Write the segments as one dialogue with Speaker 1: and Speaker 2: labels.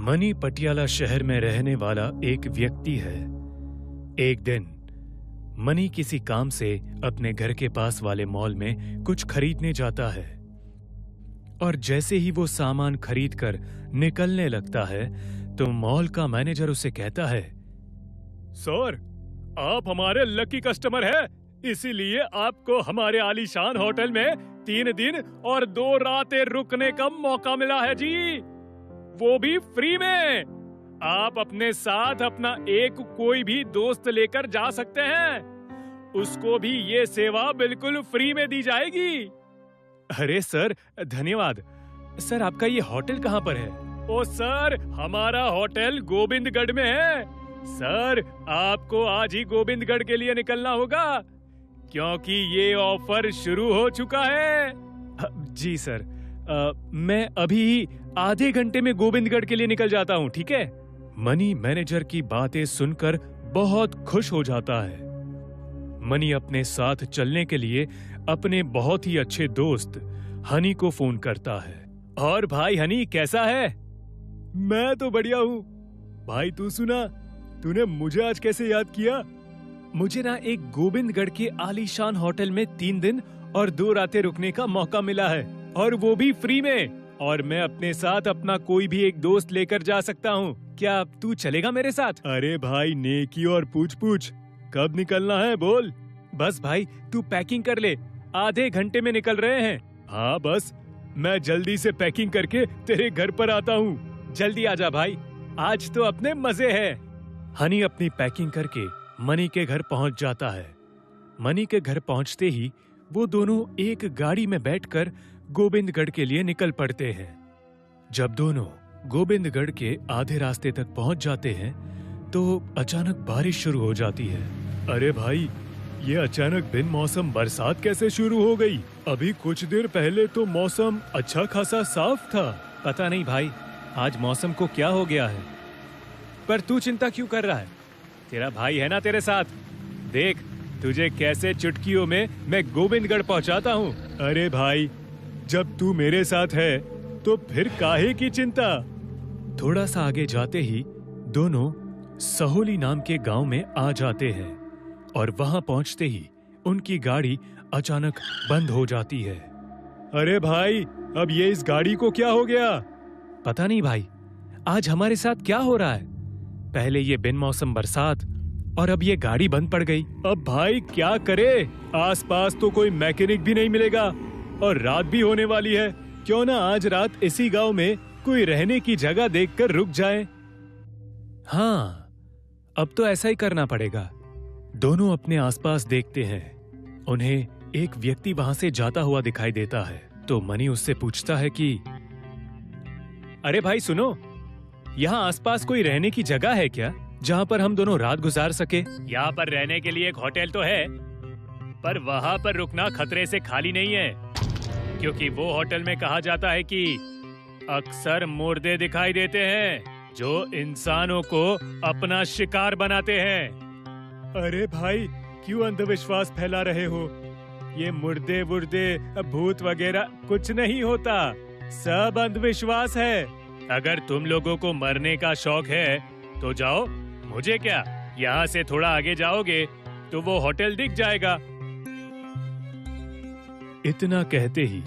Speaker 1: Money Patiala शहर में रहने वाला एक व्यक्ति है। एक दिन मनी किसी काम से अपने घर के पास वाले मॉल में कुछ खरीदने जाता है और जैसे ही वो सामान खरीदकर निकलने लगता है तो मॉल का मैनेजर उसे कहता है, सर, आप हमारे लकी कस्टमर हैं, इसीलिए आपको हमारे आलीशान होटल में 3 दिन और 2 रातें रुकने का मौका मिला है जी, वो भी फ्री में। आप अपने साथ अपना एक कोई भी दोस्त लेकर जा सकते हैं, उसको भी ये सेवा बिल्कुल फ्री में दी जाएगी। अरे सर, धन्यवाद। सर, आपका ये होटल कहाँ पर है? ओ सर, हमारा होटल गोविंदगढ़ में है। सर, आपको आज ही गोविंदगढ़ के लिए निकलना होगा क्योंकि ये ऑफर शुरू हो चुका है। जी सर, मैं अभी ही आधे घंटे में गोविंदगढ़ के लिए निकल जाता हूँ, ठीक है? मनी मैनेजर की बातें सुनकर बहुत खुश हो जाता है। मनी अपने साथ चलने के लिए अपने बहुत ही अच्छे दोस्त हनी को फोन करता है। और भाई हनी, कैसा है? मैं तो बढ़िया हूँ। भाई तू सुना, तूने मुझे आज कैसे याद किया? मुझे ना एक गोविंदगढ़ के आलीशान होटल में 3 दिन और 2 रातें रुकने का मौका मिला है, और वो भी फ्री में। और मैं अपने साथ अपना कोई भी एक दोस्त लेकर जा सकता हूँ। क्या तू चलेगा मेरे साथ? अरे भाई, नेकी और पूछ कब निकलना है बोल। बस भाई, तू पैकिंग कर ले, आधे घंटे में निकल रहे हैं। हाँ बस, मैं जल्दी से पैकिंग करके तेरे घर पर आता हूँ। जल्दी आजा भाई, आज तो अपने मजे हैं। हनी अपनी पैकिंग करके मनी के घर पहुंच जाता है। मनी के घर पहुंचते ही वो दोनों एक गाड़ी में बैठकर गोविंदगढ़ के लिए निकल पड़ते हैं। जब दोनों गोविंदगढ़ के आधे रास्ते तक पहुंच जाते हैं तो अचानक बारिश शुरू हो जाती है। अरे भाई, ये अचानक बिन मौसम बरसात कैसे शुरू हो गई? अभी कुछ देर पहले तो मौसम अच्छा खासा साफ था। पता नहीं भाई, आज मौसम को क्या हो गया है। पर तू चिंता क्यों कर रहा है? तेरा भाई है ना तेरे साथ। देख, तुझे कैसे चुटकियों में मैं गोविंदगढ़ पहुंचाता हूँ। अरे भाई, जब तू मेरे साथ है तो फिर काहे की चिंता। थोड़ा सा आगे जाते ही दोनों सहोली नाम के गांव में आ जाते हैं और वहां पहुंचते ही उनकी गाड़ी अचानक बंद हो जाती है। अरे भाई, अब ये इस गाड़ी को क्या हो गया? पता नहीं भाई, आज हमारे साथ क्या हो रहा है। पहले ये बिन मौसम बरसात और अब ये गाड़ी बंद पड़ गई। अब भाई क्या करे? आसपास तो कोई मैकेनिक भी नहीं मिलेगा और रात भी होने वाली है। क्यों ना आज रात इसी गांव में कोई रहने की जगह देखकर रुक जाए। हाँ, अब तो ऐसा ही करना पड़ेगा। दोनों अपने आसपास देखते हैं। उन्हें एक व्यक्ति वहां से जाता हुआ दिखाई देता है तो मनी उससे पूछता है कि अरे भाई सुनो, यहाँ आसपास कोई रहने की जगह है क्या जहाँ पर हम दोनों रात गुजार सके? यहाँ पर रहने के लिए एक होटल तो है, पर वहाँ पर रुकना खतरे से खाली नहीं है, क्योंकि वो होटल में कहा जाता है कि अक्सर मुर्दे दिखाई देते हैं जो इंसानों को अपना शिकार बनाते हैं। अरे भाई, क्यों अंधविश्वास फैला रहे हो? ये मुर्दे वुर्दे भूत वगैरह कुछ नहीं होता, सब अंधविश्वास है। अगर तुम लोगों को मरने का शौक है तो जाओ, मुझे क्या, यहाँ से थोड़ा आगे जाओगे तो वो होटल दिख जाएगा। इतना कहते ही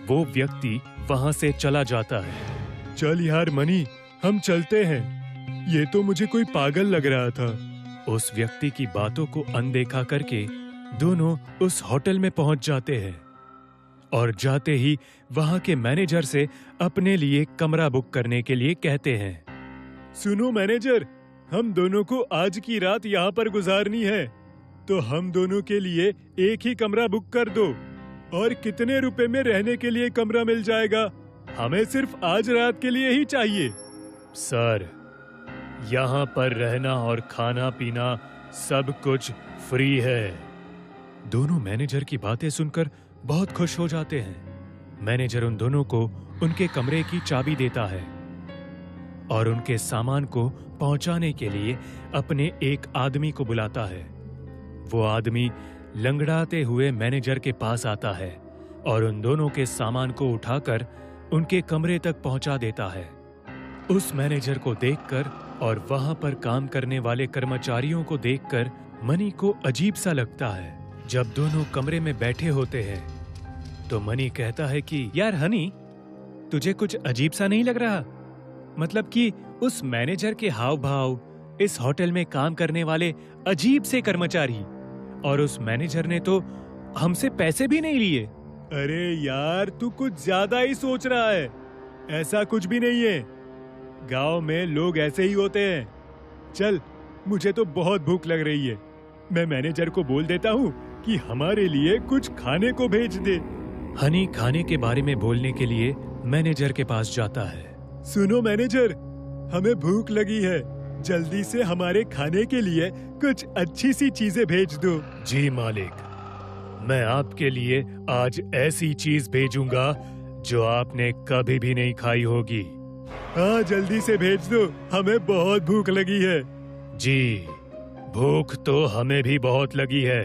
Speaker 1: वो व्यक्ति वहां से चला जाता है। चल यार मनी, हम चलते हैं। ये तो मुझे कोई पागल लग रहा था। उस व्यक्ति की बातों को अनदेखा करके दोनों उस होटल में पहुंच जाते हैं और जाते ही वहां के मैनेजर से अपने लिए कमरा बुक करने के लिए कहते हैं। सुनो मैनेजर, हम दोनों को आज की रात यहाँ पर गुजारनी है, तो हम दोनों के लिए एक ही कमरा बुक कर दो। और कितने रुपए में रहने के लिए कमरा मिल जाएगा? हमें सिर्फ आज रात के लिए ही चाहिए। सर, यहाँ पर रहना और खाना पीना सब कुछ फ्री है। दोनों मैनेजर की बातें सुनकर बहुत खुश हो जाते हैं। मैनेजर उन दोनों को उनके कमरे की चाबी देता है और उनके सामान को पहुंचाने के लिए अपने एक आदमी को बुलाता है। वो आदमी लंगड़ाते हुए मैनेजर के पास आता है और उन दोनों के सामान को उठाकर उनके कमरे तक पहुंचा देता है। उस मैनेजर को देखकर और वहां पर काम करने वाले कर्मचारियों को देखकर मनी को अजीब सा लगता है। जब दोनों कमरे में बैठे होते हैं तो मनी कहता है कि यार हनी, तुझे कुछ अजीब सा नहीं लग रहा? मतलब कि उस मैनेजर के हाव भाव, इस होटल में काम करने वाले अजीब से कर्मचारी, और उस मैनेजर ने तो हमसे पैसे भी नहीं लिए। अरे यार, तू कुछ ज्यादा ही सोच रहा है। ऐसा कुछ भी नहीं है। गांव में लोग ऐसे ही होते हैं। चल, मुझे तो बहुत भूख लग रही है। मैं मैनेजर को बोल देता हूँ कि हमारे लिए कुछ खाने को भेज दे। हनी खाने के बारे में बोलने के लिए मैनेजर के पास जाता है। सुनो मैनेजर, हमें भूख लगी है। जल्दी से हमारे खाने के लिए कुछ अच्छी सी चीजें भेज दो। जी मालिक, मैं आपके लिए आज ऐसी चीज भेजूंगा जो आपने कभी भी नहीं खाई होगी। हाँ, जल्दी से भेज दो, हमें बहुत भूख लगी है। जी, भूख तो हमें भी बहुत लगी है।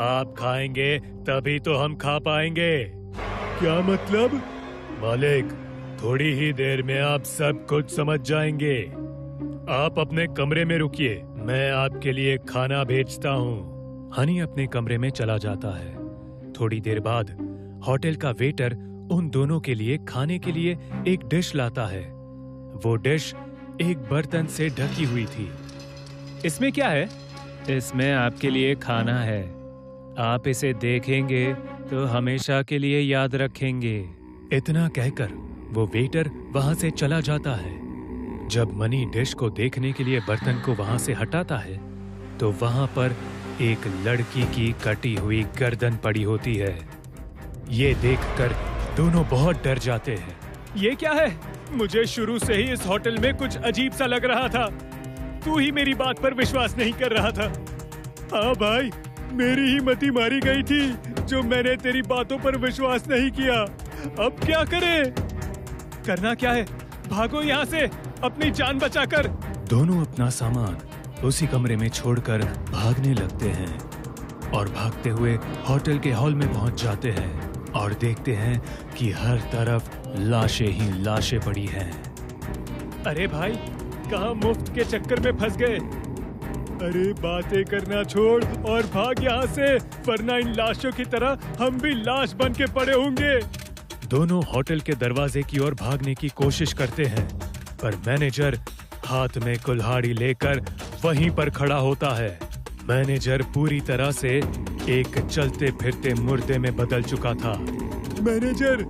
Speaker 1: आप खाएंगे तभी तो हम खा पाएंगे। क्या मतलब? मालिक, थोड़ी ही देर में आप सब कुछ समझ जाएंगे। आप अपने कमरे में रुकिए, मैं आपके लिए खाना भेजता हूँ। हनी अपने कमरे में चला जाता है। थोड़ी देर बाद होटल का वेटर उन दोनों के लिए खाने के लिए एक डिश लाता है। वो डिश एक बर्तन से ढकी हुई थी। इसमें क्या है? इसमें आपके लिए खाना है। आप इसे देखेंगे तो हमेशा के लिए याद रखेंगे। इतना कहकर वो वेटर वहां से चला जाता है। जब मनी डिश को देखने के लिए बर्तन को वहां से हटाता है तो वहां पर एक लड़की की कटी हुई गर्दन पड़ी होती है। ये देखकर दोनों बहुत डर जाते हैं। ये क्या है? मुझे शुरू से ही इस होटल में कुछ अजीब सा लग रहा था। तू ही मेरी बात पर विश्वास नहीं कर रहा था। हाँ भाई, मेरी ही मति मारी गई थी जो मैंने तेरी बातों पर विश्वास नहीं किया। अब क्या करें? करना क्या है? भागो यहाँ से, अपनी जान बचाकर। दोनों अपना सामान उसी कमरे में छोड़कर भागने लगते हैं और भागते हुए होटल के हॉल में पहुंच जाते हैं और देखते हैं कि हर तरफ लाशें ही लाशें पड़ी हैं। अरे भाई, कहाँ मुफ्त के चक्कर में फंस गए? अरे बातें करना छोड़ और भाग यहाँ से, वरना इन लाशों की तरह हम भी लाश बन के पड़े होंगे। दोनों होटल के दरवाजे की ओर भागने की कोशिश करते हैं, पर मैनेजर हाथ में कुल्हाड़ी लेकर वहीं पर खड़ा होता है। मैनेजर पूरी तरह से एक चलते फिरते मुर्दे में बदल चुका था। मैनेजर,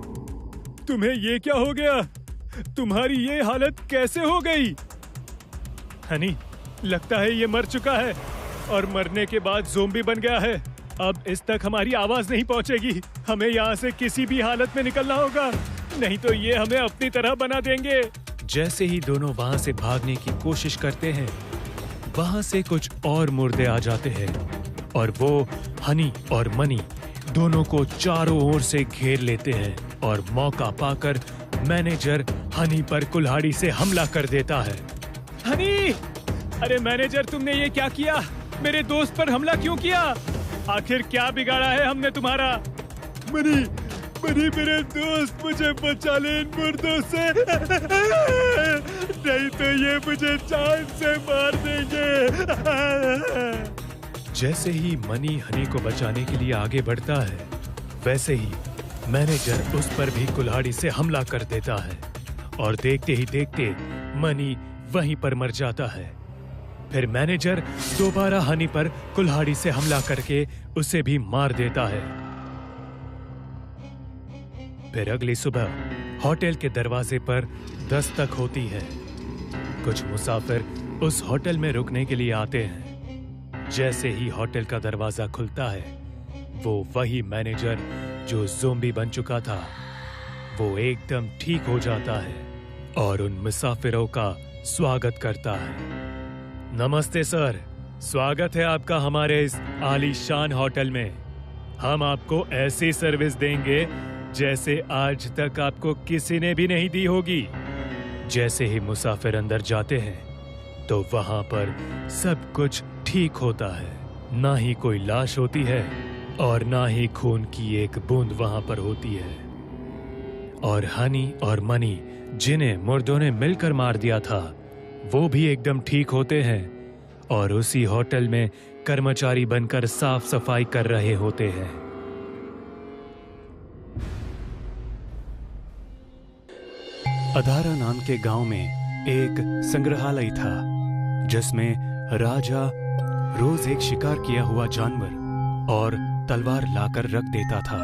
Speaker 1: तुम्हें ये क्या हो गया? तुम्हारी ये हालत कैसे हो गई? हनी, लगता है ये मर चुका है और मरने के बाद ज़ोंबी बन गया है। अब इस तक हमारी आवाज नहीं पहुंचेगी। हमें यहाँ से किसी भी हालत में निकलना होगा, नहीं तो ये हमें अपनी तरह बना देंगे। जैसे ही दोनों वहाँ से भागने की कोशिश करते हैं, वहाँ से कुछ और मुर्दे आ जाते हैं और वो हनी और मनी दोनों को चारों ओर से घेर लेते हैं और मौका पाकर मैनेजर हनी पर कुल्हाड़ी से हमला कर देता है। हनी! अरे मैनेजर, तुमने ये क्या किया? मेरे दोस्त पर हमला क्यों किया? आखिर क्या बिगाड़ा है हमने तुम्हारा? मनी, मेरे दोस्त, मुझे बचा ले इन मुर्दों से, नहीं तो ये मुझे जान से मार देंगे। जैसे ही मनी हनी को बचाने के लिए आगे बढ़ता है, वैसे ही मैनेजर उस पर भी कुल्हाड़ी से हमला कर देता है और देखते ही देखते मनी वहीं पर मर जाता है। फिर मैनेजर दोबारा हनी पर कुल्हाड़ी से हमला करके उसे भी मार देता है। फिर अगली सुबह होटल के दरवाजे पर दस्तक होती है। कुछ मुसाफिर उस होटल में रुकने के लिए आते हैं। जैसे ही होटल का दरवाजा खुलता है, वो वही मैनेजर जो ज़ोंबी बन चुका था, वो एकदम ठीक हो जाता है और उन मुसाफिरों का स्वागत करता है। नमस्ते सर, स्वागत है आपका हमारे इस आलीशान होटल में। हम आपको ऐसी सर्विस देंगे जैसे आज तक आपको किसी ने भी नहीं दी होगी। जैसे ही मुसाफिर अंदर जाते हैं तो वहां पर सब कुछ ठीक होता है। ना ही कोई लाश होती है और ना ही खून की एक बूंद वहां पर होती है। और हनी और मनी, जिन्हें मुर्दों ने मिलकर मार दिया था, वो भी एकदम ठीक होते हैं और उसी होटल में कर्मचारी बनकर साफ सफाई कर रहे होते हैं। अधारा नाम के गांव में एक संग्रहालय था, जिसमें राजा रोज एक शिकार किया हुआ जानवर और तलवार लाकर रख देता था।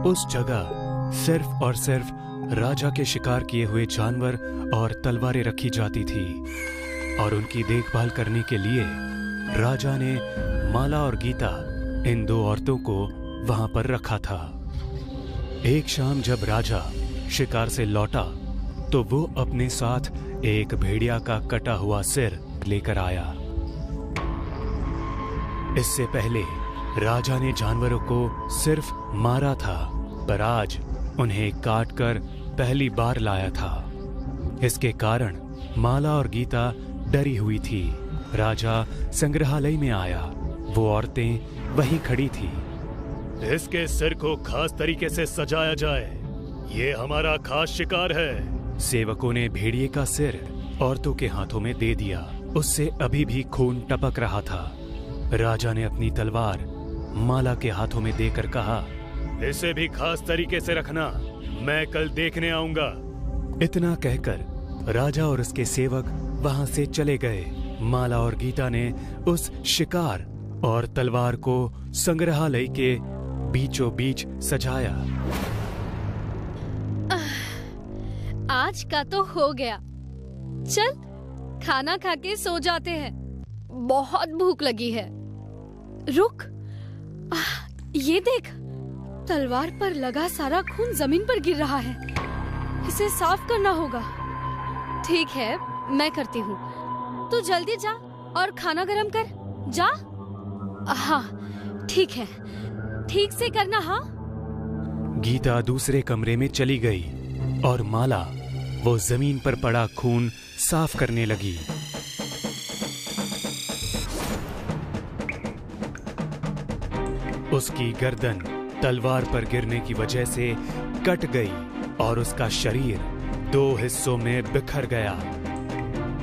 Speaker 1: उस जगह सिर्फ और सिर्फ राजा के शिकार किए हुए जानवर और तलवारें रखी जाती थी और उनकी देखभाल करने के लिए राजा ने माला और गीता, इन दो औरतों को वहां पर रखा था। एक शाम जब राजा शिकार से लौटा तो वो अपने साथ एक भेड़िया का कटा हुआ सिर लेकर आया। इससे पहले राजा ने जानवरों को सिर्फ मारा था, पर आज उन्हें काटकर पहली बार लाया था। इसके कारण माला और गीता डरी हुई थी। राजा संग्रहालय में आया। वो औरतें वहीं खड़ी थी। इसके सिर को खास तरीके से सजाया जाए, ये हमारा खास शिकार है। सेवकों ने भेड़िए का सिर औरतों के हाथों में दे दिया। उससे अभी भी खून टपक रहा था। राजा ने अपनी तलवार माला के हाथों में देकर कहा, इसे भी खास तरीके से रखना, मैं कल देखने आऊंगा। इतना कहकर राजा और उसके सेवक वहां से चले गए। माला और गीता ने उस शिकार और तलवार को संग्रहालय के बीचों बीच सजाया।
Speaker 2: आज का तो हो गया, चल खाना खा के सो जाते हैं, बहुत भूख लगी है। रुक, ये देख, तलवार पर लगा सारा खून जमीन पर गिर रहा है, इसे साफ करना होगा। ठीक है, मैं करती हूँ, तू जल्दी जा और खाना गरम कर। जा। हाँ ठीक है, ठीक से करना। हाँ।
Speaker 1: गीता दूसरे कमरे में चली गई और माला वो जमीन पर पड़ा खून साफ करने लगी। उसकी गर्दन तलवार पर गिरने की वजह से कट गई और उसका शरीर दो हिस्सों में बिखर गया।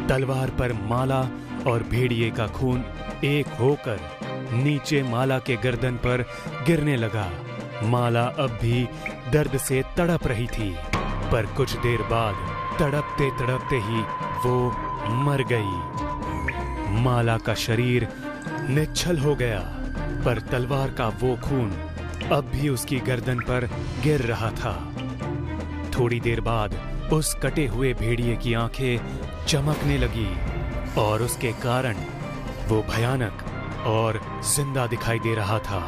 Speaker 1: तलवार पर माला और भेड़िए का खून एक होकर नीचे माला के गर्दन पर गिरने लगा। माला अब भी दर्द से तड़प रही थी, पर कुछ देर बाद तड़पते तड़पते ही वो मर गई। माला का शरीर निश्चल हो गया, पर तलवार का वो खून अब भी उसकी गर्दन पर गिर रहा था। थोड़ी देर बाद उस कटे हुए भेड़िए की आंखें चमकने लगी और उसके कारण वो भयानक और जिंदा दिखाई दे रहा था।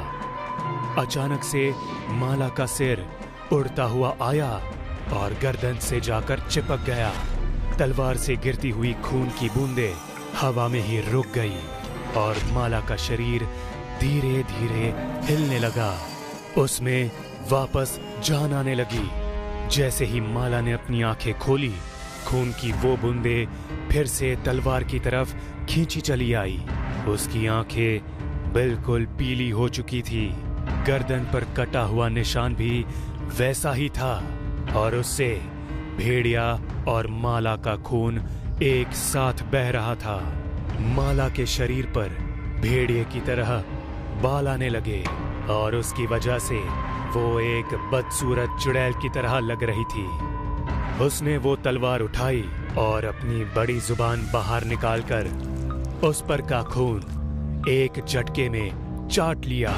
Speaker 1: अचानक से माला का सिर उड़ता हुआ आया और गर्दन से जाकर चिपक गया। तलवार से गिरती हुई खून की बूंदें हवा में ही रुक गई और माला का शरीर धीरे धीरे हिलने लगा। उसमें वापस जान आने लगी। जैसे ही माला ने अपनी आंखें खोली, खून की वो बूंदें फिर से तलवार की तरफ खींची चली आई। उसकी आंखें बिल्कुल पीली हो चुकी थी। गर्दन पर कटा हुआ निशान भी वैसा ही था और उससे भेड़िया और माला का खून एक साथ बह रहा था। माला के शरीर पर भेड़िए की तरह बाल आने लगे और उसकी वजह से वो एक बदसूरत चुड़ैल की तरह लग रही थी। उसने वो तलवार उठाई और अपनी बड़ी जुबान बाहर निकालकर उस पर का खून एक झटके में चाट लिया।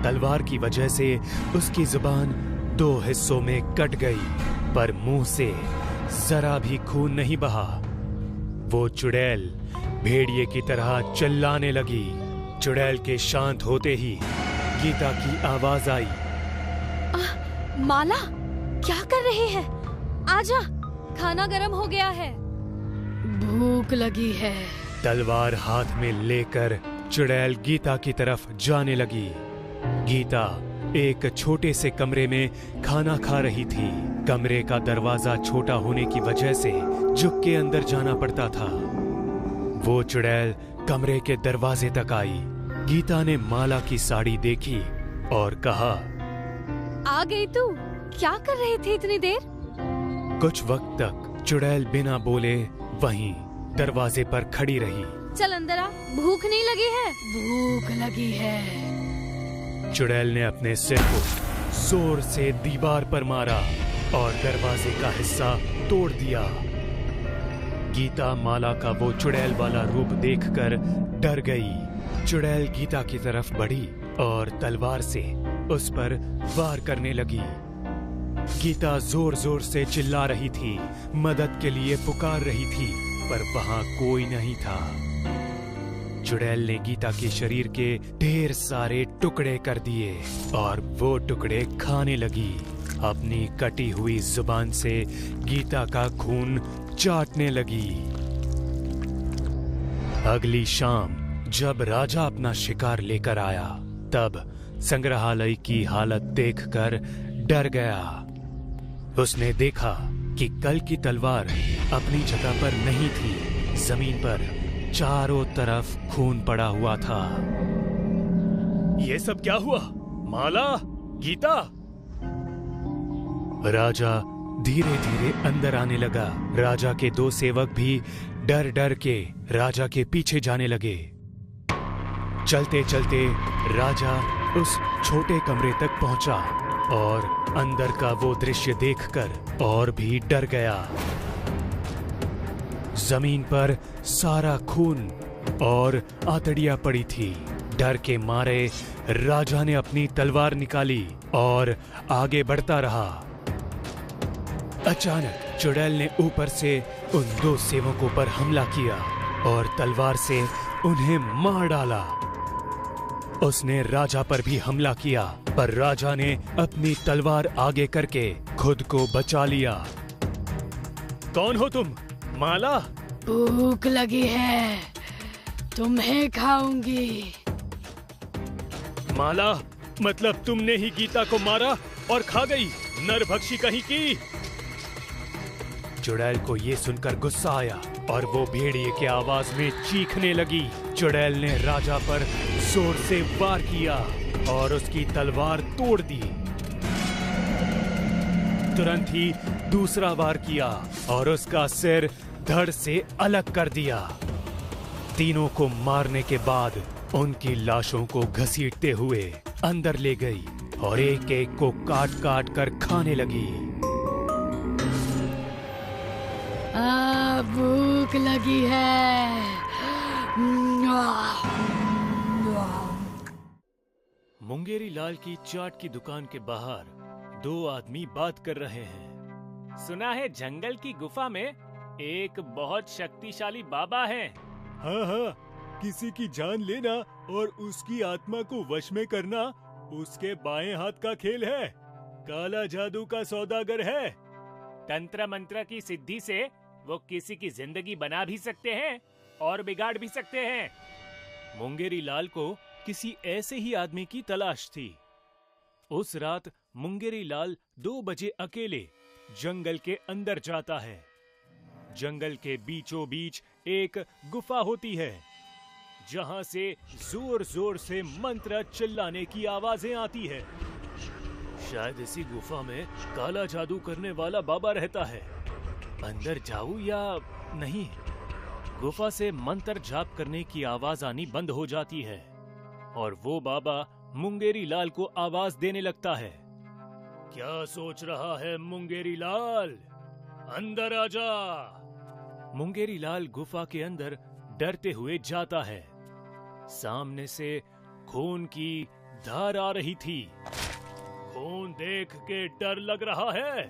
Speaker 1: तलवार की वजह से उसकी जुबान दो हिस्सों में कट गई, पर मुंह से जरा भी खून नहीं बहा। वो चुड़ैल भेड़िए की तरह चिल्लाने लगी। चुड़ैल के शांत होते ही गीता की आवाज आई,
Speaker 2: माला, क्या कर रहे हैं? आजा, खाना गरम हो गया है, भूख लगी है।
Speaker 1: तलवार हाथ में लेकर चुड़ैल गीता की तरफ जाने लगी। गीता एक छोटे से कमरे में खाना खा रही थी। कमरे का दरवाजा छोटा होने की वजह से झुक के अंदर जाना पड़ता था। वो चुड़ैल कमरे के दरवाजे तक आई। गीता ने माला की साड़ी देखी और कहा,
Speaker 2: आ गई तू? क्या कर रहे थे इतनी देर?
Speaker 1: कुछ वक्त तक चुड़ैल बिना बोले वहीं दरवाजे पर खड़ी रही।
Speaker 2: चल अंदर आ, भूख नहीं लगी है? भूख लगी है।
Speaker 1: चुड़ैल ने अपने सिर को जोर से दीवार पर मारा और दरवाजे का हिस्सा तोड़ दिया। गीता माला का वो चुड़ैल वाला रूप देखकर डर गई। चुड़ैल गीता की तरफ बढ़ी और तलवार से उस पर वार करने लगी। गीता जोर जोर से चिल्ला रही थी, मदद के लिए पुकार रही थी, पर वहां कोई नहीं था। चुड़ैल ने गीता के शरीर के ढेर सारे टुकड़े कर दिए और वो टुकड़े खाने लगी। अपनी कटी हुई जुबान से गीता का खून चाटने लगी। अगली शाम जब राजा अपना शिकार लेकर आया, तब संग्रहालय की हालत देखकर डर गया। उसने देखा कि कल की तलवार अपनी जगह पर नहीं थी। जमीन पर चारों तरफ खून पड़ा हुआ था। ये सब क्या हुआ? माला, गीता? राजा धीरे धीरे अंदर आने लगा। राजा के दो सेवक भी डर डर के राजा के पीछे जाने लगे। चलते चलते राजा उस छोटे कमरे तक पहुंचा और अंदर का वो दृश्य देखकर और भी डर गया। जमीन पर सारा खून और आतड़ियां पड़ी थी। डर के मारे राजा ने अपनी तलवार निकाली और आगे बढ़ता रहा। अचानक चुड़ैल ने ऊपर से उन दो सेवकों पर हमला किया और तलवार से उन्हें मार डाला। उसने राजा पर भी हमला किया, पर राजा ने अपनी तलवार आगे करके खुद को बचा लिया। कौन हो तुम? माला?
Speaker 2: भूख लगी है, तुम्हें खाऊंगी।
Speaker 1: माला, मतलब तुमने ही गीता को मारा और खा गई, नरभक्षी कहीं की। चुड़ैल को ये सुनकर गुस्सा आया और वो भेड़िए की आवाज में चीखने लगी। चुड़ैल ने राजा पर जोर से वार किया और उसकी तलवार तोड़ दी। तुरंत ही दूसरा वार किया और उसका सिर धड़ से अलग कर दिया। तीनों को मारने के बाद उनकी लाशों को घसीटते हुए अंदर ले गई और एक एक को काट काट कर खाने लगी।
Speaker 2: भूख लगी है।
Speaker 1: मुंगेरी लाल की चाट की दुकान के बाहर दो आदमी बात कर रहे हैं।
Speaker 3: सुना है जंगल की गुफा में एक बहुत शक्तिशाली बाबा है।
Speaker 1: हाँ हाँ, किसी की जान लेना और उसकी आत्मा को वश में करना उसके बाएं हाथ का खेल है। काला जादू का सौदागर है।
Speaker 3: तंत्र मंत्र की सिद्धि से वो किसी की जिंदगी बना भी सकते हैं और बिगाड़ भी सकते हैं।
Speaker 1: मुंगेरी लाल को किसी ऐसे ही आदमी की तलाश थी। उस रात मुंगेरी लाल 2 बजे अकेले जंगल के अंदर जाता है। जंगल के बीचों बीच एक गुफा होती है, जहां से जोर जोर से मंत्र चिल्लाने की आवाजें आती है। शायद इसी गुफा में काला जादू करने वाला बाबा रहता है। अंदर जाऊं या नहीं? गुफा से मंत्र जाप करने की आवाज आनी बंद हो जाती है और वो बाबा मुंगेरी लाल को आवाज देने लगता है। क्या सोच रहा है मुंगेरी लाल? अंदर आजा। मुंगेरी लाल गुफा के अंदर डरते हुए जाता है। सामने से खून की धार आ रही थी। खून देख के डर लग रहा है।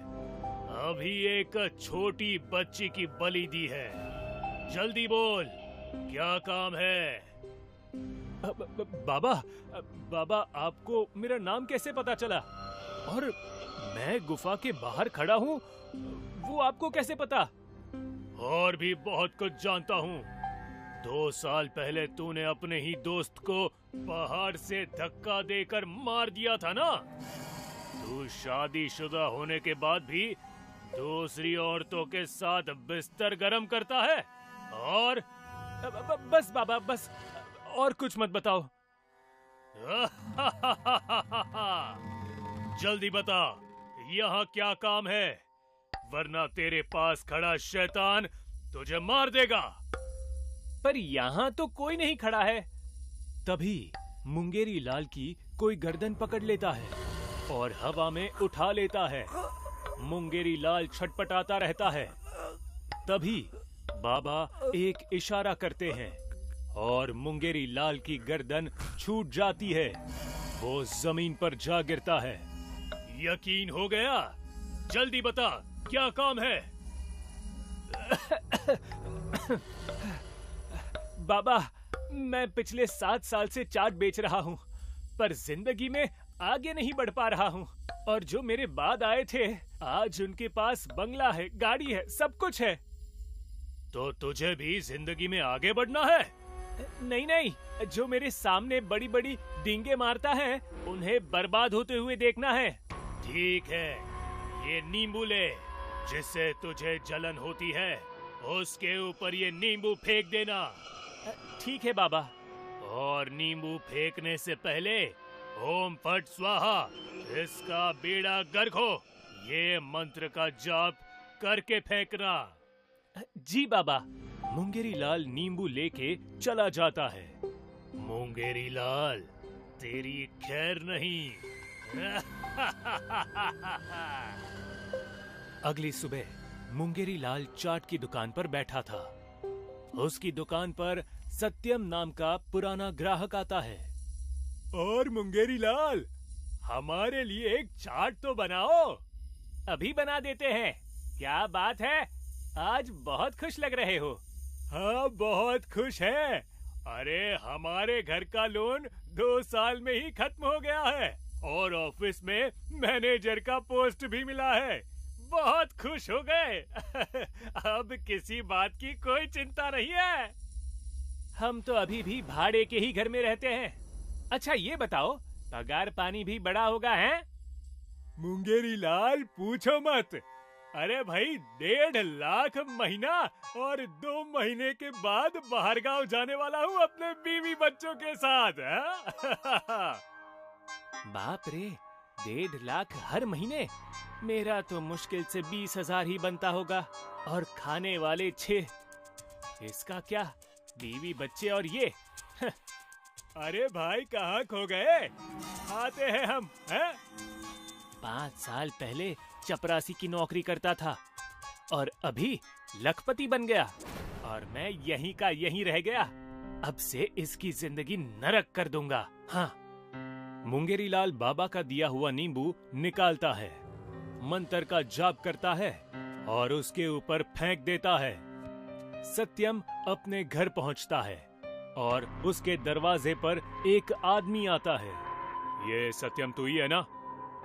Speaker 1: अभी एक छोटी बच्ची की बलि दी है। जल्दी बोल, क्या काम है? बाबा आपको मेरा नाम कैसे पता चला? और मैं गुफा के बाहर खड़ा हूँ, वो आपको कैसे पता? और भी बहुत कुछ जानता हूँ। 2 साल पहले तूने अपने ही दोस्त को पहाड़ से धक्का देकर मार दिया था ना? तू शादीशुदा होने के बाद भी दूसरी औरतों के साथ बिस्तर गरम करता है। और
Speaker 3: बस बाबा, बस और कुछ मत बताओ।
Speaker 1: जल्दी बता, यहाँ क्या काम है? वरना तेरे पास खड़ा शैतान तुझे मार देगा।
Speaker 3: पर यहाँ तो कोई नहीं खड़ा है। तभी मुंगेरी लाल की कोई गर्दन पकड़ लेता है और हवा में उठा लेता है। मुंगेरी लाल छटपटाता रहता है। तभी बाबा एक इशारा करते हैं और मुंगेरी लाल की गर्दन छूट जाती है। वो जमीन पर जा गिरता है।
Speaker 1: यकीन हो गया? जल्दी बता, क्या काम है?
Speaker 3: बाबा, मैं पिछले 7 साल से चाट बेच रहा हूँ, पर जिंदगी में आगे नहीं बढ़ पा रहा हूँ। और जो मेरे बाद आए थे, आज उनके पास बंगला है, गाड़ी है, सब कुछ है।
Speaker 1: तो तुझे भी जिंदगी में आगे बढ़ना है?
Speaker 3: नहीं नहीं, जो मेरे सामने बड़ी बड़ी डींगे मारता है, उन्हें बर्बाद होते हुए देखना है।
Speaker 1: ठीक है, ये नींबू ले। जिससे तुझे जलन होती है, उसके ऊपर ये नींबू फेंक देना।
Speaker 3: ठीक है बाबा।
Speaker 1: और नींबू फेंकने से पहले ओम फट स्वाहा, इसका बेड़ा गर्क हो, ये मंत्र का जाप करके फेंकना।
Speaker 3: जी बाबा। मुंगेरी लाल नींबू लेके चला जाता है।
Speaker 1: मुंगेरी लाल, तेरी खैर नहीं।
Speaker 3: अगली सुबह मुंगेरी लाल चाट की दुकान पर बैठा था। उसकी दुकान पर सत्यम नाम का पुराना ग्राहक आता है।
Speaker 1: और मुंगेरी लाल, हमारे लिए एक चाट तो बनाओ।
Speaker 3: अभी बना देते हैं। क्या बात है, आज बहुत खुश लग रहे हो।
Speaker 1: हाँ, बहुत खुश है। अरे, हमारे घर का लोन 2 साल में ही खत्म हो गया है और ऑफिस में मैनेजर का पोस्ट भी मिला है। बहुत खुश हो गए। अब किसी बात की कोई चिंता नहीं है।
Speaker 3: हम तो अभी भी भाड़े के ही घर में रहते हैं। अच्छा ये बताओ, पगार पानी भी बड़ा होगा है?
Speaker 1: मुंगेरी लाल, पूछो मत। अरे भाई, 1.5 लाख महीना और 2 महीने के बाद बाहर गांव जाने वाला हूँ अपने बीवी बच्चों के साथ।
Speaker 3: बाप रे, 1.5 लाख हर महीने? मेरा तो मुश्किल से 20,000 ही बनता होगा और खाने वाले 6। इसका क्या, बीवी बच्चे और ये।
Speaker 1: अरे भाई, कहाँ खो गए? आते हैं हम, हैं?
Speaker 3: 5 साल पहले चपरासी की नौकरी करता था और अभी लखपति बन गया और मैं यहीं का यहीं रह गया। अब से इसकी जिंदगी नरक कर दूंगा। हाँ। मुंगेरी लाल बाबा का दिया हुआ नींबू निकालता है, मंत्र का जाप करता है और उसके ऊपर फेंक देता है। सत्यम अपने घर पहुंचता है और उसके दरवाजे पर एक आदमी आता है।
Speaker 1: ये सत्यम तू ही है ना?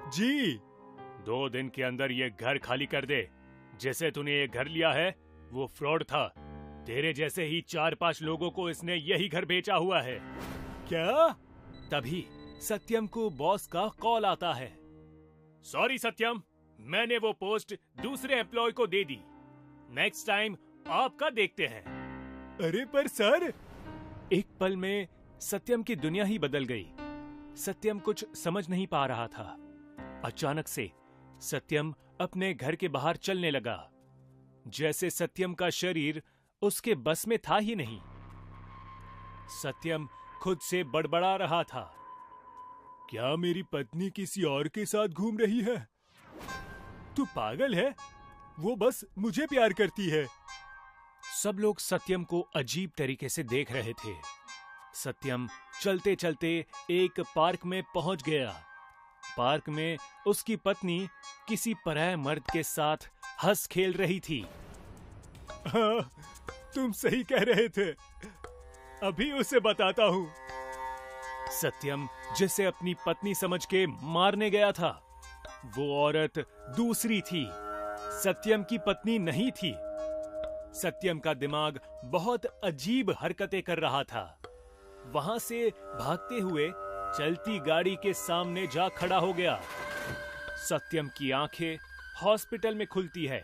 Speaker 1: जी। 2 दिन के अंदर ये घर खाली कर दे। जैसे तूने ये घर लिया है वो फ्रॉड था। तेरे जैसे ही 4-5 लोगों को इसने यही घर बेचा हुआ है।
Speaker 3: क्या? तभी सत्यम को बॉस का कॉल आता है।
Speaker 1: सॉरी सत्यम, मैंने वो पोस्ट दूसरे एम्प्लॉय को दे दी। नेक्स्ट टाइम आपका देखते हैं।
Speaker 3: अरे पर सर। एक पल में सत्यम की दुनिया ही बदल गई। सत्यम कुछ समझ नहीं पा रहा था। अचानक से सत्यम अपने घर के बाहर चलने लगा, जैसे सत्यम का शरीर उसके बस में था ही नहीं। सत्यम खुद से बड़बड़ा रहा था।
Speaker 1: क्या मेरी पत्नी किसी और के साथ घूम रही है? तू पागल है? वो बस मुझे प्यार करती है।
Speaker 3: सब लोग सत्यम को अजीब तरीके से देख रहे थे। सत्यम चलते चलते एक पार्क में पहुंच गया। पार्क में उसकी पत्नी किसी पराये मर्द के साथ हंस खेल रही थी।
Speaker 1: हाँ, तुम सही कह रहे थे। अभी उसे बताता हूँ।
Speaker 3: सत्यम जिसे अपनी पत्नी समझ के मारने गया था, वो औरत दूसरी थी, सत्यम की पत्नी नहीं थी। सत्यम का दिमाग बहुत अजीब हरकतें कर रहा था। वहां से भागते हुए चलती गाड़ी के सामने जा खड़ा हो गया। सत्यम की आंखें हॉस्पिटल में खुलती है।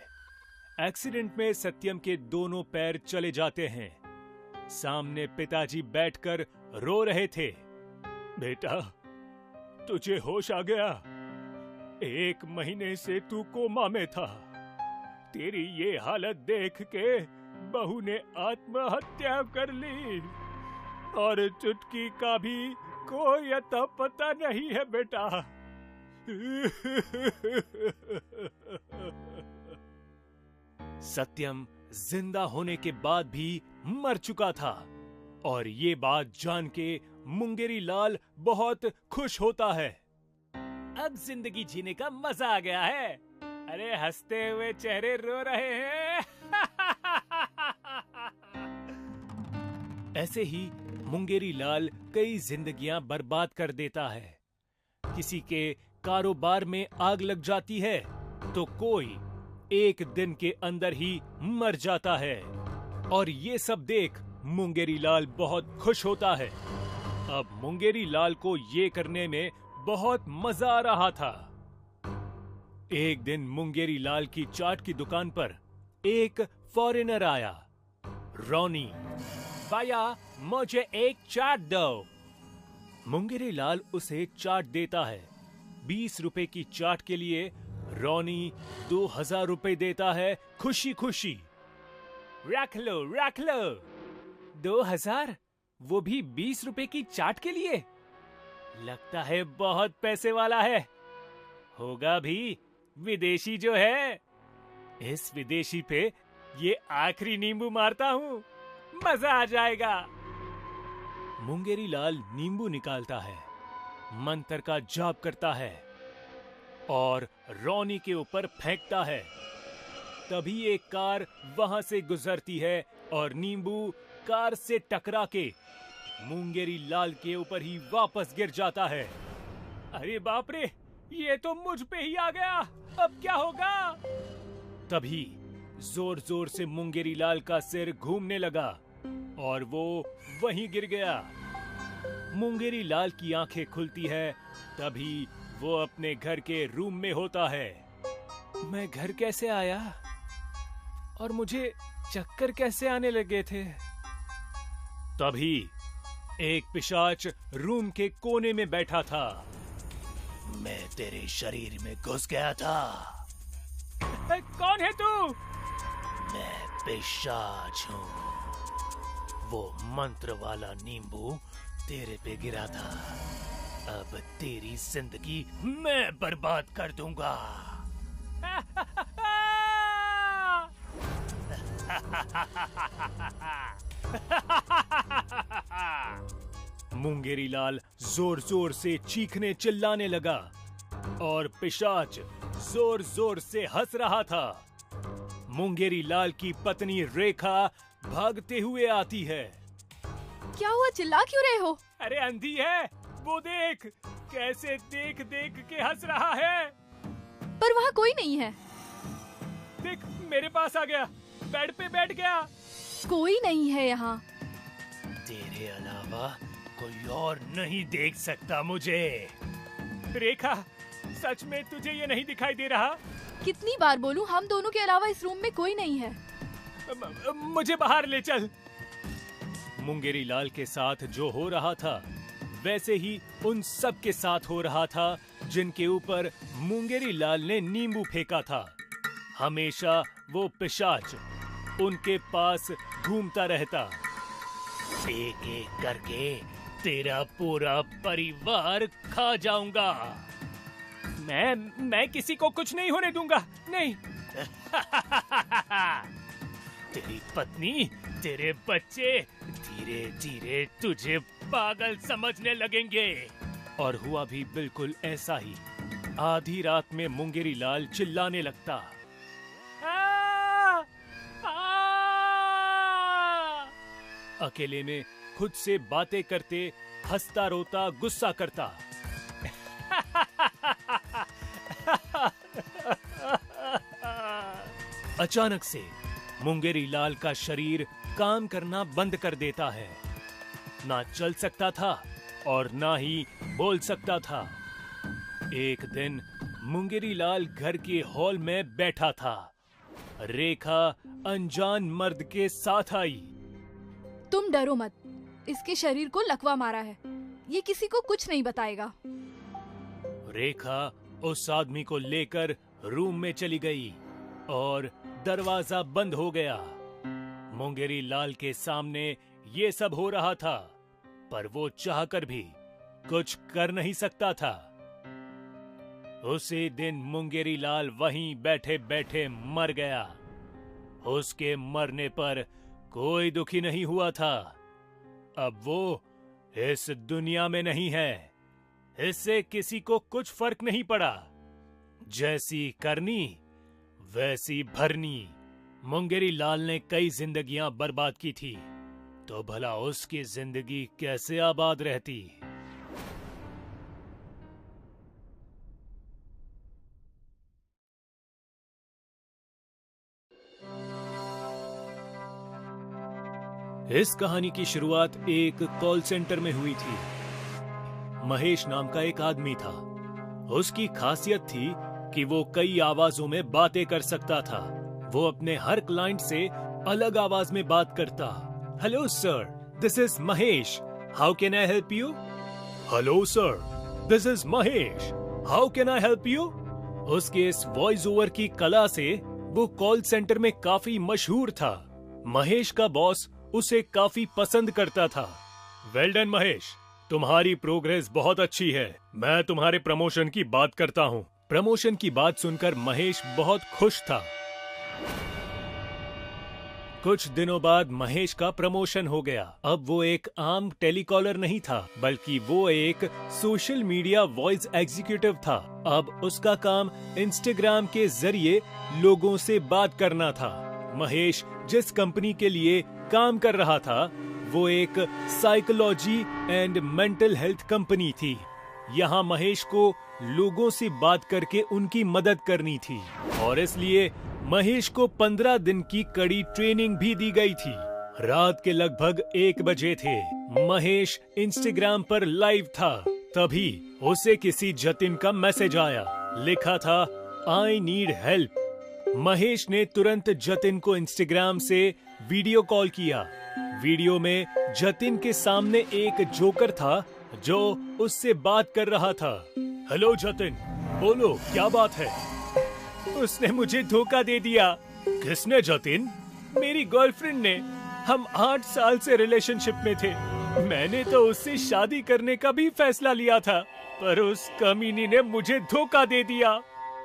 Speaker 3: एक्सीडेंट में सत्यम के दोनों पैर चले जाते हैं। सामने पिताजी बैठकर रो रहे थे।
Speaker 1: बेटा, तुझे होश आ गया?
Speaker 3: 1 महीने से तू कोमा में था। तेरी ये हालत देख के बहू ने आत्महत्या कर ली और चुटकी का भी कोई अता पता नहीं है बेटा। सत्यम जिंदा होने के बाद भी मर चुका था और ये बात जान के मुंगेरी लाल बहुत खुश होता है। अब जिंदगी जीने का मजा आ गया है। अरे हंसते हुए चेहरे रो रहे हैं। ऐसे ही मुंगेरी लाल कई जिंदगियां बर्बाद कर देता है। किसी के कारोबार में आग लग जाती है तो कोई 1 दिन के अंदर ही मर जाता है और ये सब देख मुंगेरी लाल बहुत खुश होता है। अब मुंगेरी लाल को ये करने में बहुत मजा आ रहा था। एक दिन मुंगेरी लाल की चाट की दुकान पर एक फॉरेनर आया। रॉनी, भैया मुझे एक चाट दो। मुंगेरी लाल उसे चाट देता है। 20 रुपए की चाट के लिए रॉनी 2000 रुपए देता है खुशी खुशी। रख लो 2000, वो भी 20 रुपए की चाट के लिए। लगता है बहुत पैसे वाला है। होगा भी, विदेशी जो है। इस विदेशी पे ये आखिरी नींबू मारता हूँ, मजा आ जाएगा। मुंगेरी लाल नींबू निकालता है, मंत्र का जाप करता है और रॉनी के ऊपर फेंकता है। तभी एक कार वहां से गुजरती है और नींबू कार से टकरा के मुंगेरी लाल के ऊपर ही वापस गिर जाता है। अरे बाप रे, ये तो मुझ पे ही आ गया, अब क्या होगा? तभी जोर जोर से मुंगेरी लाल का सिर घूमने लगा और वो वहीं गिर गया। मुंगेरी लाल की आंखें खुलती है, तभी वो अपने घर के रूम में होता है। मैं घर कैसे आया और मुझे चक्कर कैसे आने लगे थे? तभी एक पिशाच रूम के कोने में बैठा था। मैं तेरे शरीर में घुस गया था। कौन है तू? मैं पिशाच हूँ। वो मंत्र वाला नींबू तेरे पे गिरा था। अब तेरी जिंदगी मैं बर्बाद कर दूंगा। मुंगेरी लाल जोर जोर से चीखने चिल्लाने लगा और पिशाच जोर जोर से हंस रहा था। मुंगेरी लाल की पत्नी रेखा भागते हुए आती है।
Speaker 2: क्या हुआ, चिल्ला क्यों रहे हो?
Speaker 3: अरे अंधी है, वो देख कैसे देख देख के हंस रहा है।
Speaker 2: पर वहाँ कोई नहीं है।
Speaker 3: देख मेरे पास आ गया, बेड पे बैठ गया।
Speaker 2: कोई नहीं है यहाँ।
Speaker 3: तेरे अलावा कोई और नहीं देख सकता मुझे। रेखा, सच में तुझे ये नहीं दिखाई दे रहा?
Speaker 2: कितनी बार बोलूं, हम दोनों के अलावा इस रूम में कोई नहीं है।
Speaker 3: मुझे बाहर ले चल। मुंगेरी लाल के साथ जो हो रहा था वैसे ही उन सब के साथ हो रहा था जिनके ऊपर मुंगेरी लाल ने नींबू फेंका था। हमेशा वो पिशाच उनके पास घूमता रहता। एक एक करके तेरा पूरा परिवार खा जाऊंगा। मैं किसी को कुछ नहीं होने दूंगा, नहीं। तेरी पत्नी, तेरे बच्चे धीरे धीरे तुझे पागल समझने लगेंगे। और हुआ भी बिल्कुल ऐसा ही। आधी रात में मुंगेरी लाल चिल्लाने लगता। अकेले में खुद से बातें करते, हंसता रोता गुस्सा करता। अचानक से मुंगेरी लाल का शरीर काम करना बंद कर देता है। ना चल सकता था और ना ही बोल सकता था। एक दिन मुंगेरी लाल घर के हॉल में बैठा था। रेखा अनजान मर्द के साथ आई।
Speaker 2: तुम डरो मत, इसके शरीर को लकवा मारा है, ये किसी को कुछ नहीं बताएगा।
Speaker 3: रेखा उस आदमी को लेकर रूम में चली गई और दरवाजा बंद हो गया। मुंगेरी लाल के सामने ये सब हो रहा था, पर वो चाहकर भी कुछ कर नहीं सकता था। उसी दिन मुंगेरी लाल वहीं बैठे बैठे मर गया। उसके मरने पर कोई दुखी नहीं हुआ था। अब वो इस दुनिया में नहीं है। इससे किसी को कुछ फर्क नहीं पड़ा। जैसी करनी वैसी भरनी। मुंगेरी लाल ने कई जिंदगियां बर्बाद की थी, तो भला उसकी जिंदगी कैसे आबाद रहती। इस कहानी की शुरुआत एक कॉल सेंटर में हुई थी। महेश नाम का एक आदमी था। उसकी खासियत थी कि वो कई आवाजों में बातें कर सकता था। वो अपने हर क्लाइंट से अलग आवाज में बात करता। Hello sir, this is Mahesh, how can I help you? Hello sir, this is Mahesh, how can I help you? उसके इस वॉइस ओवर की कला से वो कॉल सेंटर में काफी मशहूर था। महेश का बॉस उसे काफी पसंद करता था। वेल डन महेश, तुम्हारी प्रोग्रेस बहुत अच्छी है। मैं तुम्हारे प्रमोशन की बात करता हूँ। प्रमोशन की बात सुनकर महेश बहुत खुश था। कुछ दिनों बाद महेश का प्रमोशन हो गया। अब वो एक आम टेलीकॉलर नहीं था, बल्कि वो एक सोशल मीडिया वॉइस एग्जीक्यूटिव था। अब उसका काम इंस्टाग्राम के जरिए लोगों से बात करना था। महेश जिस कंपनी के लिए काम कर रहा था, वो एक psychology and mental health company थी। यहाँ महेश को लोगों से बात करके उनकी मदद करनी थी, और इसलिए महेश को 15 दिन की कड़ी ट्रेनिंग भी दी गई थी। रात के लगभग 1 बजे थे। महेश इंस्टाग्राम पर लाइव था। तभी उसे किसी जतिन का मैसेज आया। लिखा था, आई नीड हेल्प। महेश ने तुरंत जतिन को इंस्टाग्राम से वीडियो कॉल किया। वीडियो में जतिन के सामने एक जोकर था जो उससे बात कर रहा था। हेलो जतिन, बोलो क्या बात है? उसने मुझे धोखा दे दिया। किसने जतिन? मेरी गर्लफ्रेंड ने। हम 8 साल से रिलेशनशिप में थे। मैंने तो उससे शादी करने का भी फैसला लिया था, पर उस कमीनी ने मुझे धोखा दे दिया।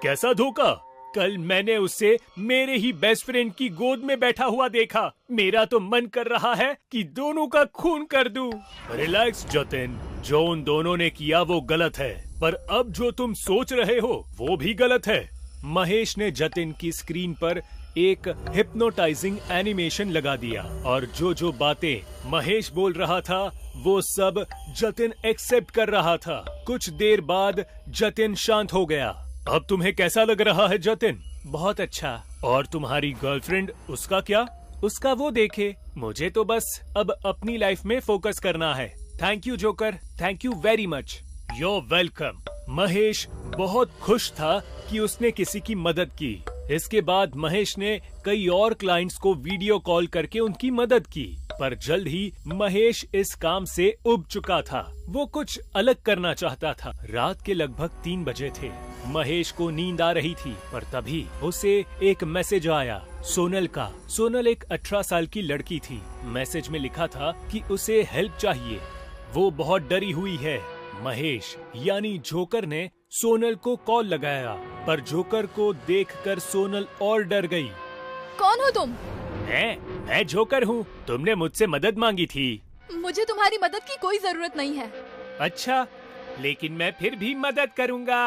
Speaker 3: कैसा धोखा? कल मैंने उसे मेरे ही बेस्ट फ्रेंड की गोद में बैठा हुआ देखा। मेरा तो मन कर रहा है कि दोनों का खून कर दूं। रिलैक्स जतिन, जो उन दोनों ने किया वो गलत है, पर अब जो तुम सोच रहे हो वो भी गलत है। महेश ने जतिन की स्क्रीन पर एक हिप्नोटाइजिंग एनिमेशन लगा दिया, और जो जो बातें महेश बोल रहा था वो सब जतिन एक्सेप्ट कर रहा था। कुछ देर बाद जतिन शांत हो गया। अब तुम्हें कैसा लग रहा है जतिन? बहुत अच्छा। और तुम्हारी गर्लफ्रेंड, उसका क्या? उसका वो देखे। मुझे तो बस अब अपनी लाइफ में फोकस करना है। Thank you joker, thank you very much. You're welcome. Mahesh बहुत खुश था कि उसने किसी की मदद की। इसके बाद महेश ने कई और क्लाइंट्स को वीडियो कॉल करके उनकी मदद की, पर जल्द ही महेश इस काम से उब चुका था। वो कुछ अलग करना चाहता था। रात के लगभग 3 बजे थे। महेश को नींद आ रही थी, पर तभी उसे एक मैसेज आया सोनल का। सोनल एक 18 साल की लड़की थी। मैसेज में लिखा था कि उसे हेल्प चाहिए। वो बहुत डरी हुई है। महेश यानी जोकर ने सोनल को कॉल लगाया, पर जोकर को देखकर सोनल और डर गई।
Speaker 4: कौन हो तुम?
Speaker 3: मैं जोकर हूँ। तुमने मुझसे मदद मांगी थी।
Speaker 4: मुझे तुम्हारी मदद की कोई जरूरत नहीं है।
Speaker 3: अच्छा, लेकिन मैं फिर भी मदद करूँगा।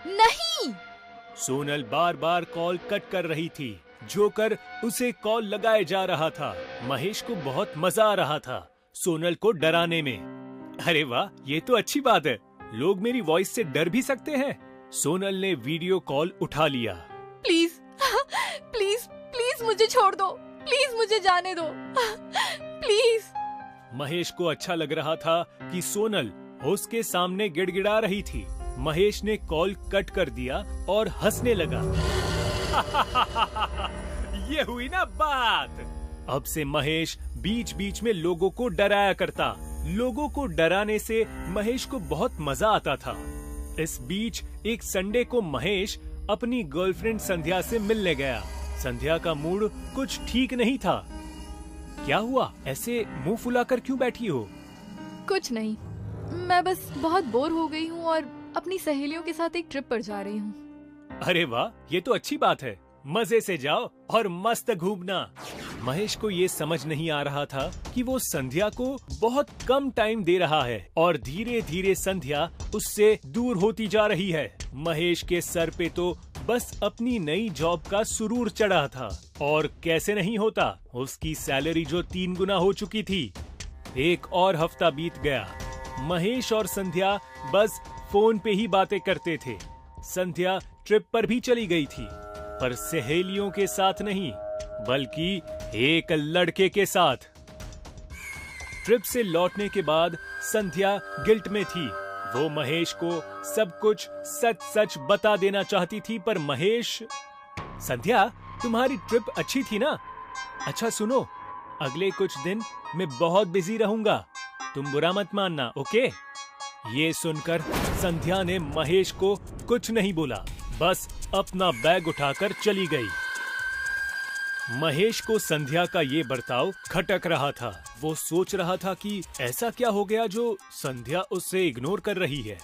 Speaker 4: नहीं।
Speaker 3: सोनल बार बार कॉल कट कर रही थी। जोकर उसे कॉल लगाए जा रहा था। महेश को बहुत मजा आ रहा था सोनल को डराने में। अरे वाह, ये तो अच्छी बात है। लोग मेरी वॉइस से डर भी सकते हैं। सोनल ने वीडियो कॉल उठा लिया।
Speaker 4: प्लीज प्लीज प्लीज मुझे छोड़ दो। प्लीज मुझे जाने दो। प्लीज।
Speaker 3: महेश को अच्छा लग रहा था कि सोनल उसके सामने गिड़गिड़ा रही थी। महेश ने कॉल कट कर दिया और हंसने लगा। ये हुई ना बात। अब से महेश बीच बीच में लोगों को डराया करता। लोगों को डराने से महेश को बहुत मजा आता था। इस बीच एक संडे को महेश अपनी गर्लफ्रेंड संध्या से मिलने गया। संध्या का मूड कुछ ठीक नहीं था। क्या हुआ? ऐसे मुंह फुलाकर क्यों बैठी हो?
Speaker 4: कुछ नहीं, मैं बस बहुत बोर हो गई हूँ और अपनी सहेलियों के साथ एक ट्रिप पर जा रही हूँ।
Speaker 3: अरे वाह, ये तो अच्छी बात है। मजे से जाओ और मस्त घूमना। महेश को ये समझ नहीं आ रहा था कि वो संध्या को बहुत कम टाइम दे रहा है और धीरे धीरे संध्या उससे दूर होती जा रही है। महेश के सर पे तो बस अपनी नई जॉब का सुरूर चढ़ा था और कैसे नहीं होता, उसकी सैलरी जो 3 गुना हो चुकी थी। एक और हफ्ता बीत गया। महेश और संध्या बस फोन पे ही बातें करते थे। संध्या ट्रिप पर भी चली गई थी, पर सहेलियों के साथ नहीं, बल्कि एक लड़के के साथ। ट्रिप से लौटने के बाद संध्या गिल्ट में थी। वो महेश को सब कुछ सच सच बता देना चाहती थी, पर महेश। संध्या, तुम्हारी ट्रिप अच्छी थी ना? अच्छा सुनो, अगले कुछ दिन मैं बहुत बिजी रहूंगा, तुम बुरा मत मानना, ओके? ये सुनकर संध्या ने महेश को कुछ नहीं बोला, बस अपना बैग उठाकर चली गई। महेश को संध्या का ये बर्ताव खटक रहा था। वो सोच रहा था कि ऐसा क्या हो गया जो संध्या उससे इग्नोर कर रही है।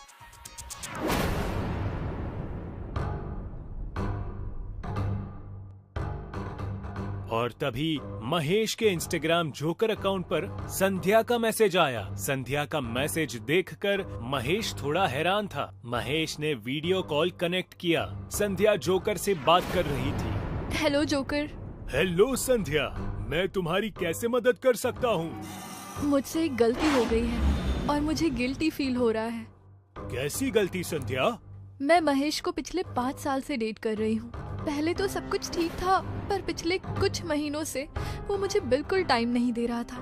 Speaker 3: और तभी महेश के इंस्टाग्राम जोकर अकाउंट पर संध्या का मैसेज आया। संध्या का मैसेज देखकर महेश थोड़ा हैरान था। महेश ने वीडियो कॉल कनेक्ट किया। संध्या जोकर से बात कर रही थी।
Speaker 4: Hello joker.
Speaker 3: हेलो संध्या, मैं तुम्हारी कैसे मदद कर सकता हूँ?
Speaker 4: मुझसे एक गलती हो गई है और मुझे गिल्टी फील हो रहा है।
Speaker 3: कैसी गलती संध्या?
Speaker 4: मैं महेश को पिछले 5 साल से डेट कर रही हूँ। पहले तो सब कुछ ठीक था, पर पिछले कुछ महीनों से वो मुझे बिल्कुल टाइम नहीं दे रहा था।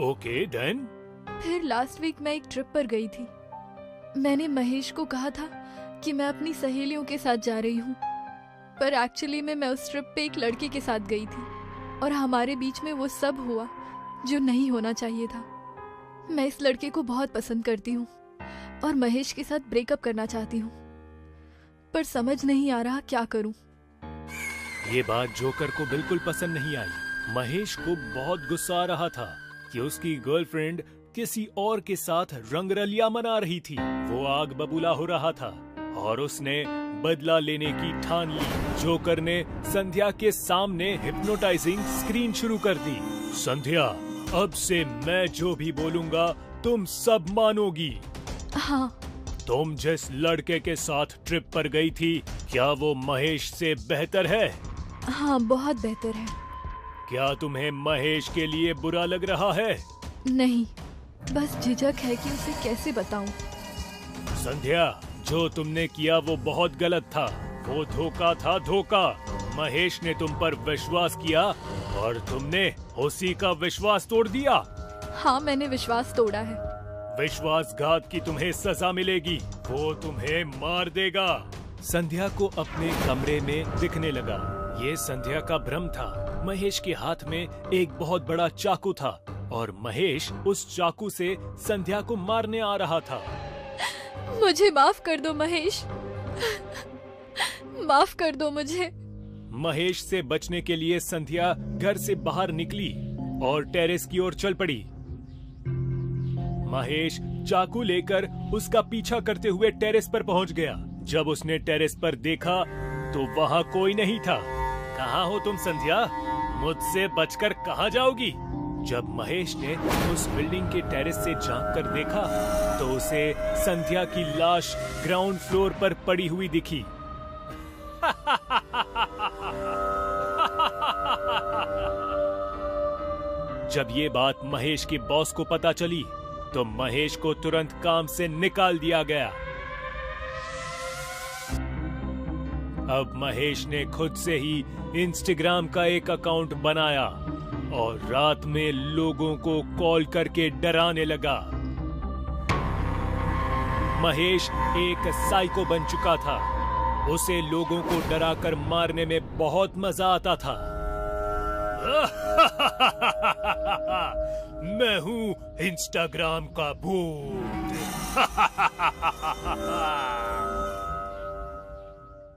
Speaker 3: Okay then?
Speaker 4: फिर लास्ट वीक मैं एक ट्रिप पर गई थी। मैंने महेश को कहा था कि मैं अपनी सहेलियों के साथ जा रही हूँ, पर एक्चुअली में मैं उस ट्रिप पे एक लड़के के साथ गई थी और हमारे बीच में वो सब हुआ जो नहीं होना चाहिए था। मैं इस लड़के को बहुत पसंद करती हूँ और महेश के साथ ब्रेकअप करना चाहती हूँ, पर समझ नहीं आ रहा क्या करूँ।
Speaker 3: ये बात जोकर को बिल्कुल पसंद नहीं आई। महेश को बहुत गुस्सा आ रहा था कि उसकी गर्लफ्रेंड किसी और के साथ रंगरलिया मना रही थी। वो आग बबूला हो रहा था और उसने बदला लेने की ठान ली। जोकर ने संध्या के सामने हिप्नोटाइजिंग स्क्रीन शुरू कर दी। संध्या, अब से मैं जो भी बोलूंगा तुम सब मानोगी।
Speaker 4: हाँ।
Speaker 3: तुम जिस लड़के के साथ ट्रिप पर गई थी, क्या वो महेश से बेहतर है?
Speaker 4: हाँ, बहुत बेहतर है।
Speaker 3: क्या तुम्हें महेश के लिए बुरा लग रहा है?
Speaker 4: नहीं, बस झिझक है कि उसे कैसे बताऊं।
Speaker 3: संध्या, जो तुमने किया वो बहुत गलत था। वो धोखा था, धोखा। महेश ने तुम पर विश्वास किया और तुमने उसी का विश्वास तोड़ दिया।
Speaker 4: हाँ, मैंने विश्वास तोड़ा है।
Speaker 3: विश्वासघात की तुम्हें सजा मिलेगी। वो तुम्हें मार देगा। संध्या को अपने कमरे में दिखने लगा। ये संध्या का भ्रम था। महेश के हाथ में एक बहुत बड़ा चाकू था और महेश उस चाकू से संध्या को मारने आ रहा था।
Speaker 4: मुझे माफ कर दो महेश, माफ कर दो मुझे।
Speaker 3: महेश से बचने के लिए संध्या घर से बाहर निकली और टेरेस की ओर चल पड़ी। महेश चाकू लेकर उसका पीछा करते हुए टेरेस पर पहुंच गया। जब उसने टेरेस पर देखा तो वहां कोई नहीं था। कहाँ हो तुम संध्या? मुझसे बचकर कहाँ जाओगी? जब महेश ने उस बिल्डिंग के टेरेस से झांक कर देखा तो उसे संध्या की लाश ग्राउंड फ्लोर पर पड़ी हुई दिखी। जब ये बात महेश के बॉस को पता चली तो महेश को तुरंत काम से निकाल दिया गया। अब महेश ने खुद से ही इंस्टाग्राम का एक अकाउंट बनाया और रात में लोगों को कॉल करके डराने लगा। महेश एक साइको बन चुका था। उसे लोगों को डराकर मारने में बहुत मजा आता था। मैं हूँ इंस्टाग्राम का भूत।